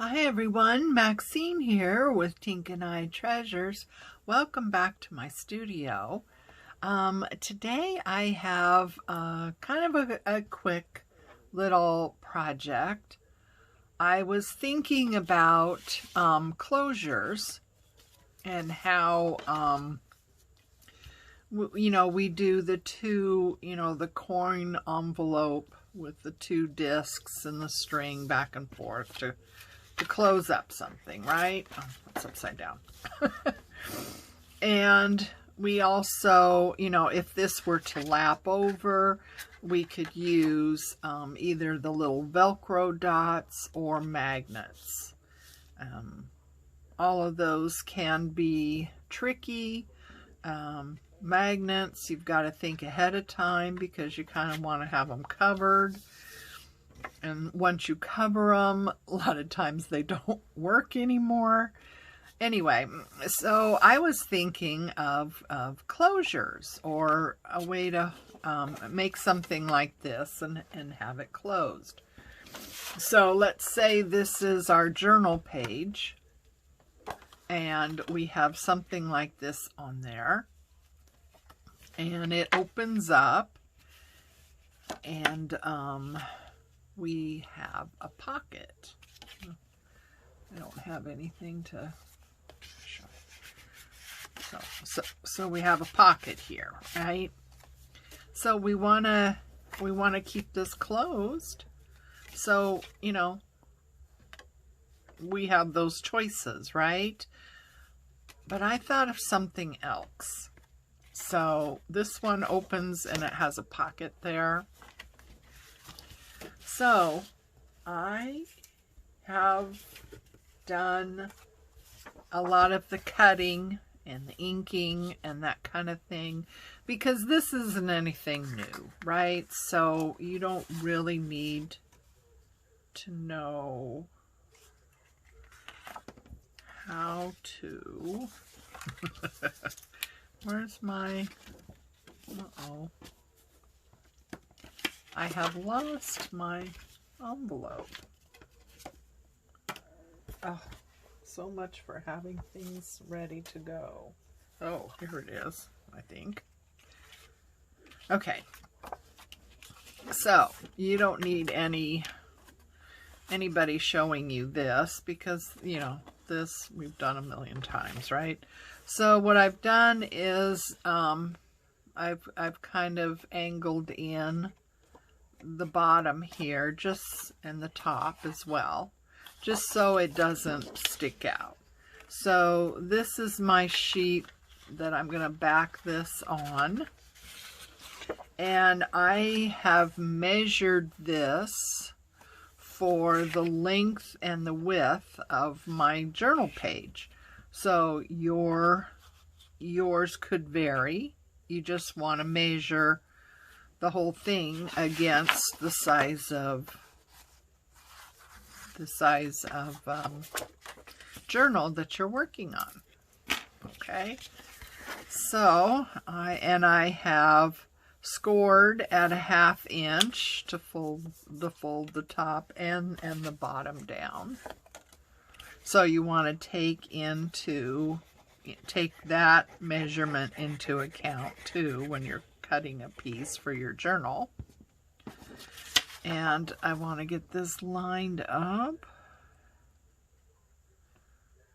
Hi everyone, Maxine here with Tink and I Treasures. Welcome back to my studio. Today I have kind of a quick little project. I was thinking about closures and how we do the two, the coin envelope with the two discs and the string back and forth to close up something, right? Oh, it's upside down. And we also, if this were to lap over, we could use either the little Velcro dots or magnets. All of those can be tricky. Magnets, you've got to think ahead of time because you kind of want to have them covered. And once you cover them, a lot of times they don't work anymore. Anyway, so I was thinking of closures or a way to make something like this and have it closed. So let's say this is our journal page and we have something like this on there. And it opens up and we have a pocket. I don't have anything to show. So we have a pocket here, right? So we want to keep this closed. So, we have those choices, right? But I thought of something else. So this one opens and it has a pocket there. So I have done a lot of the cutting and the inking and that kind of thing because this isn't anything new, right? So you don't really need to know how to where's my I have lost my envelope. Oh, so much for having things ready to go. Oh, here it is, I think. Okay. So, you don't need anybody showing you this because, this we've done a million times, right? So what I've done is I've kind of angled in the bottom here, just and the top as well, just so it doesn't stick out. So this is my sheet that I'm going to back this on, and I have measured this for the length and the width of my journal page. So yours could vary. You just want to measure the whole thing against the size of journal that you're working on. Okay, so I have scored at a 1/2 inch to fold the top and the bottom down. So you want to take that measurement into account too when you're cutting a piece for your journal. And I want to get this lined up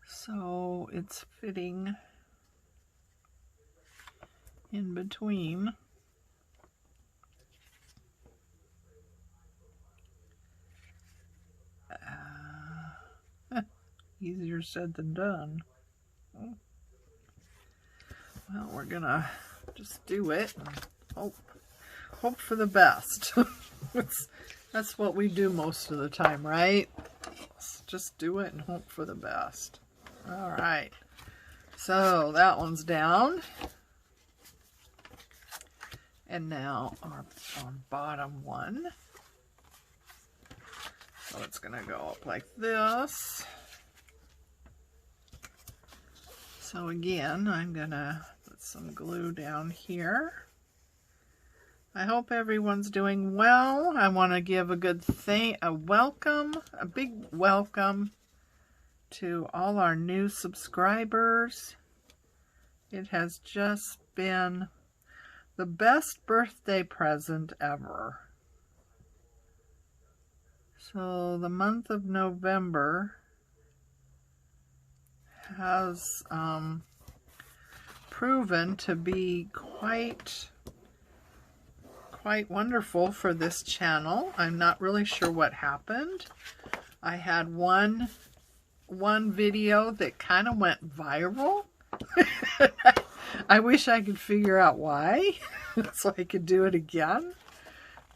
so it's fitting in between. Easier said than done. Well, we're gonna just do it and hope for the best. That's what we do most of the time, right? Let's just do it and hope for the best. All right, so that one's down, and now our bottom one. So it's gonna go up like this. So again, I'm gonna put some glue down here. I hope everyone's doing well. I want to give a big welcome to all our new subscribers. It has just been the best birthday present ever. So the month of November has proven to be quite wonderful for this channel. I'm not really sure what happened. I had one video that kind of went viral. I wish I could figure out why so I could do it again.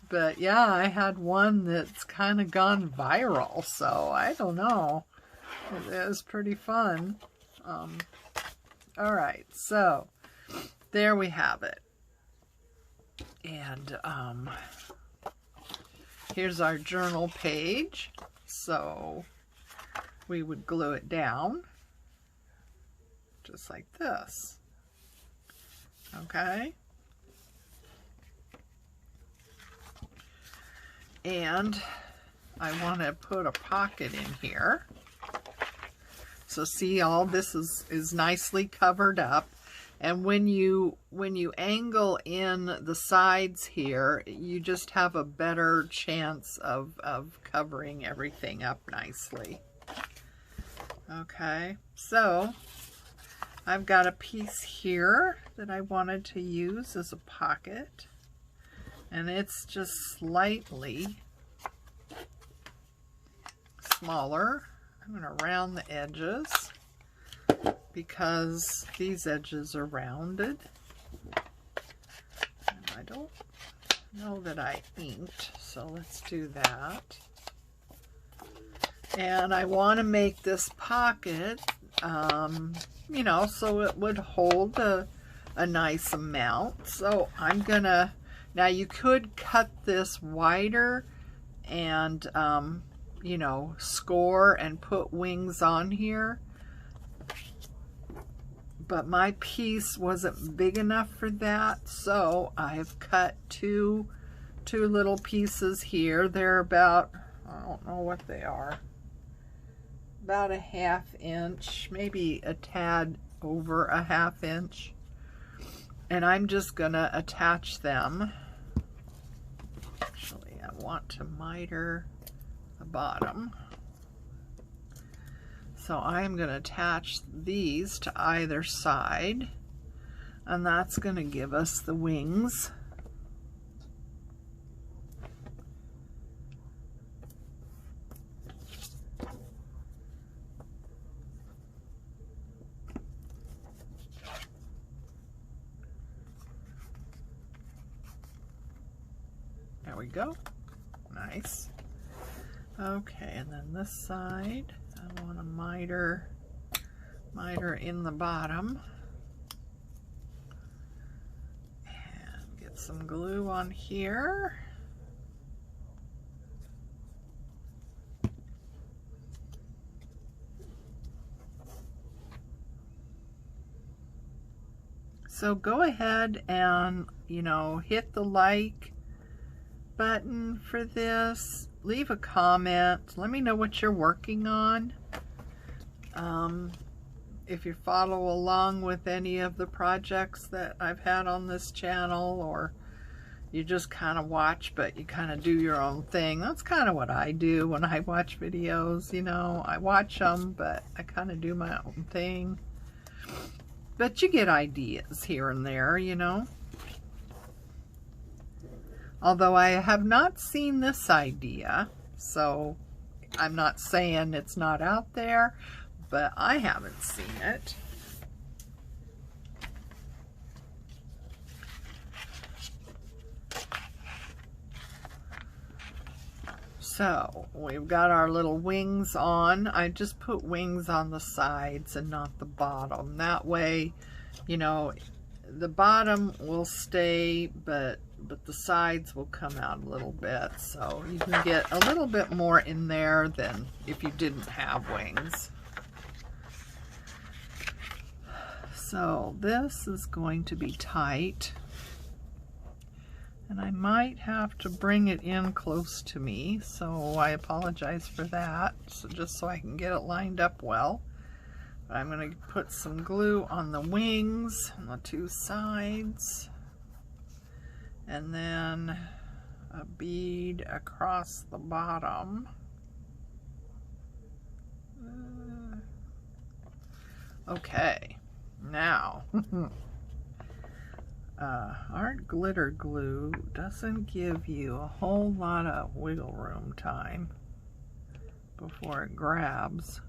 But yeah, I had one that's kind of gone viral, so I don't know. It was pretty fun. Alright, so there we have it. And here's our journal page. So we would glue it down just like this. Okay. And I want to put a pocket in here. So see, all this is nicely covered up. And when you angle in the sides here, you just have a better chance of covering everything up nicely. Okay, so I've got a piece here that I wanted to use as a pocket. And it's just slightly smaller. I'm going to round the edges because these edges are rounded. And I don't know that I inked, so let's do that. And I want to make this pocket, you know, so it would hold a nice amount. So I'm going to, now you could cut this wider and, you know, score and put wings on here. But my piece wasn't big enough for that, so I've cut two little pieces here. They're about, I don't know what they are, about a 1/2 inch, maybe a tad over a 1/2 inch. And I'm just gonna attach them. Actually, I want to miter the bottom. So I'm going to attach these to either side, and that's going to give us the wings. There we go. Nice. Okay, and then this side, I want to miter in the bottom. And get some glue on here. So go ahead and, you know, hit the like button for this. Leave a comment. Let me know what you're working on. If you follow along with any of the projects that I've had on this channel, or you just kind of watch but you kind of do your own thing. That's kind of what I do when I watch videos, you know. I watch them, but I kind of do my own thing. But you get ideas here and there, you know. Although I have not seen this idea, so I'm not saying it's not out there, but I haven't seen it. So we've got our little wings on. I just put wings on the sides and not the bottom. That way, you know, the bottom will stay, but the sides will come out a little bit, so you can get a little bit more in there than if you didn't have wings. So this is going to be tight, And I might have to bring it in close to me, so I apologize for that, so just so I can get it lined up well. But I'm going to put some glue on the wings on the two sides, and then a bead across the bottom. Okay, now our glitter glue doesn't give you a whole lot of wiggle room time before it grabs.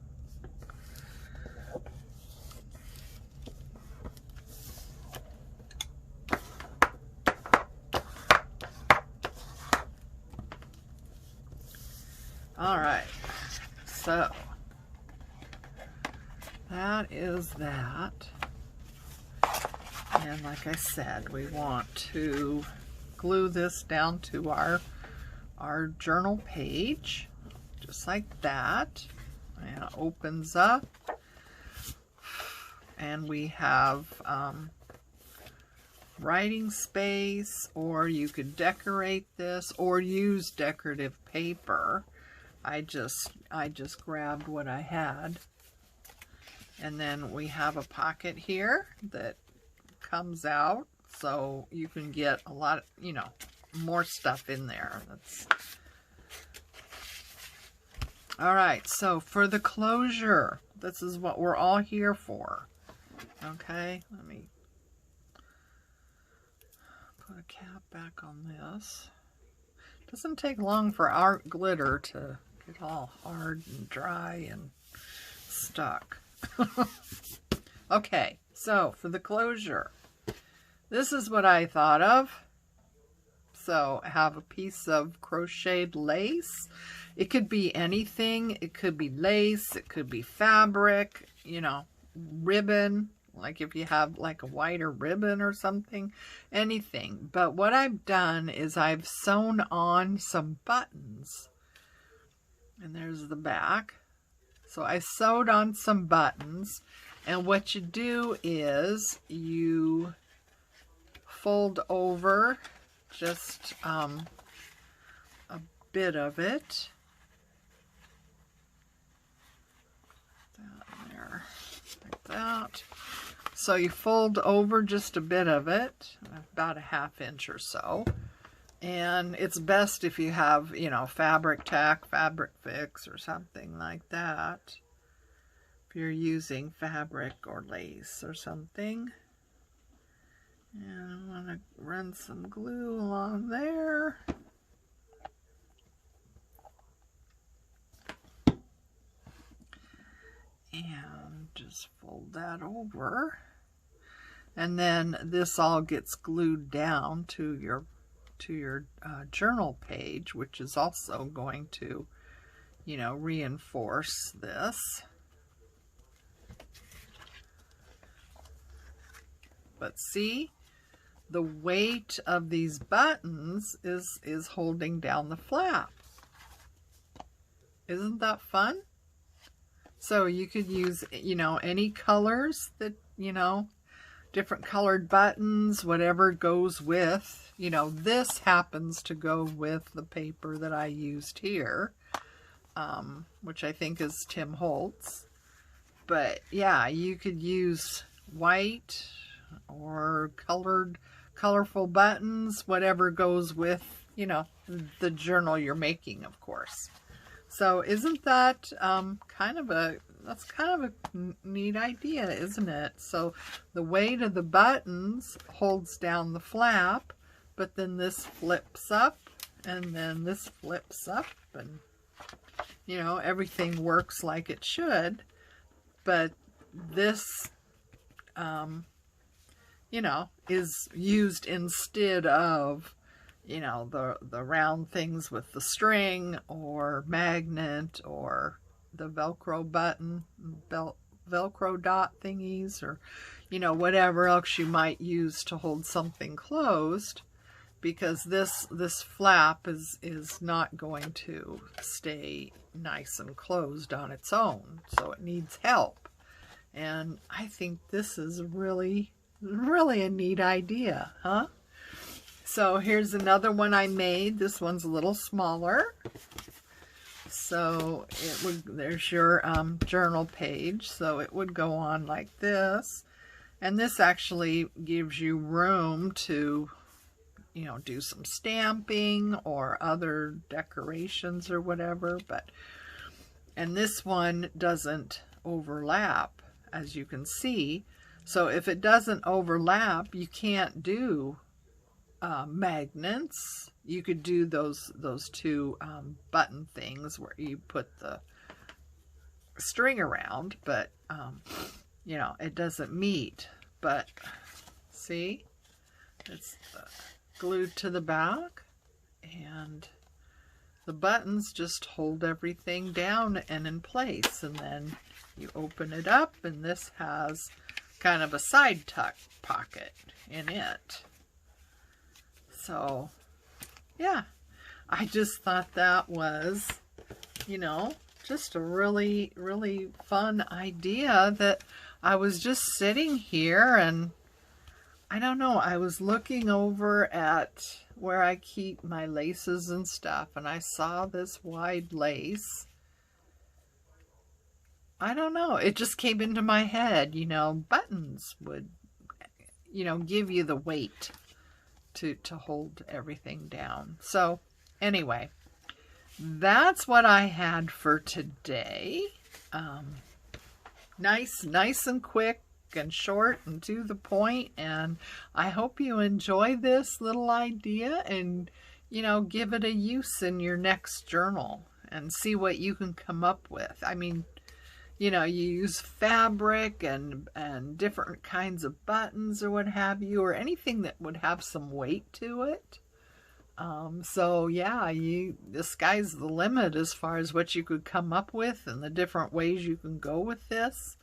All right, so that is that. And like I said, we want to glue this down to our journal page, just like that. And it opens up, and we have writing space, or you could decorate this or use decorative paper. I just grabbed what I had. And then we have a pocket here that comes out, so you can get a lot, you know, more stuff in there. That's all right. So for the closure, this is what we're all here for. Okay, let me put a cap back on this. Doesn't take long for our glitter to get all hard and dry and stuck. Okay, so for the closure, this is what I thought of. So I have a piece of crocheted lace. It could be anything. It could be lace, it could be fabric, you know, ribbon, like if you have like a wider ribbon or something, anything. But what I've done is I've sewn on some buttons. And there's the back. So I sewed on some buttons, and what you do is you fold over just a bit of it. Down there, like that. So you fold over just a bit of it, about a ½ inch or so. And it's best if you have, you know, fabric tack, fabric fix, or something like that. If you're using fabric or lace or something. And I'm going to run some glue along there. And just fold that over. And then this all gets glued down to your journal page, which is also going to, you know, reinforce this. But see, the weight of these buttons is holding down the flap. Isn't that fun? So you could use, you know, any colors that, you know, different colored buttons, whatever goes with, you know, this happens to go with the paper that I used here, which I think is Tim Holtz. But yeah, you could use white or colorful buttons, whatever goes with, you know, the journal you're making, of course. So isn't that that's kind of a neat idea, isn't it? So the weight of the buttons holds down the flap, but then this flips up, and then this flips up, and, you know, everything works like it should. But this, you know, is used instead of, you know, the round things with the string or magnet or the Velcro button, Velcro dot thingies, or, you know, whatever else you might use to hold something closed, because this flap is not going to stay nice and closed on its own, so it needs help. And I think this is really a neat idea, huh? So here's another one I made. This one's a little smaller. So it would, there's your journal page. So it would go on like this. And this actually gives you room to, you know, do some stamping or other decorations or whatever. And this one doesn't overlap, as you can see. So if it doesn't overlap, you can't do magnets. You could do those two button things where you put the string around, but you know, it doesn't meet. But see, it's glued to the back, and the buttons just hold everything down and in place. And then you open it up, and this has kind of a side tuck pocket in it. So yeah, I just thought that was, you know, just a really, really fun idea that I was just sitting here, and I don't know, I was looking over at where I keep my laces and stuff, and I saw this wide lace. I don't know, it just came into my head, you know, buttons would, you know, give you the weight to hold everything down. So anyway, that's what I had for today. Nice and quick and short and to the point, and I hope you enjoy this little idea and, you know, give it a use in your next journal and see what you can come up with. I mean, you know, you use fabric and different kinds of buttons or what have you, or anything that would have some weight to it. So yeah, the sky's the limit as far as what you could come up with and the different ways you can go with this.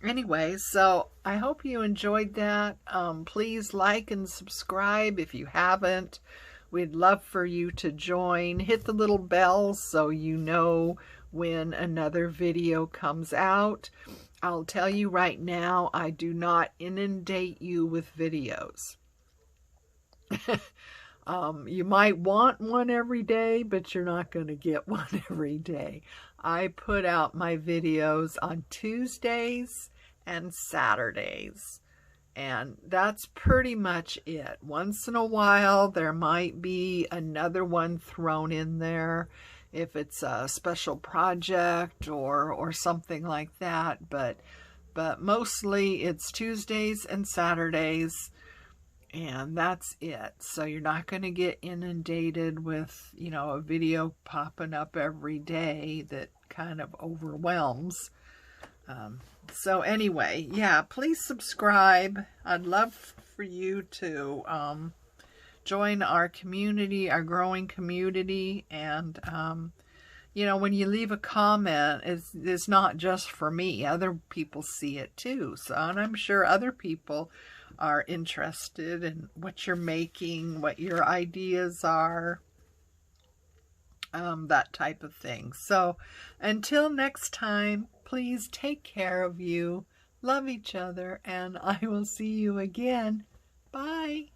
Anyway, so I hope you enjoyed that. Please like and subscribe if you haven't. We'd love for you to join. Hit the little bell so you know when another video comes out. I'll tell you right now, I do not inundate you with videos. You might want one every day, but you're not going to get one every day. I put out my videos on Tuesdays and Saturdays, and that's pretty much it. Once in a while, there might be another one thrown in there if it's a special project or something like that, but mostly it's Tuesdays and Saturdays. And that's it. So you're not going to get inundated with, you know, a video popping up every day that kind of overwhelms. So anyway, yeah, please subscribe. I'd love for you to join our community, our growing community. And, you know, when you leave a comment, it's not just for me. Other people see it too. So, and I'm sure other people are interested in what you're making, what your ideas are, that type of thing. So until next time, please take care of you, love each other, and I will see you again. Bye.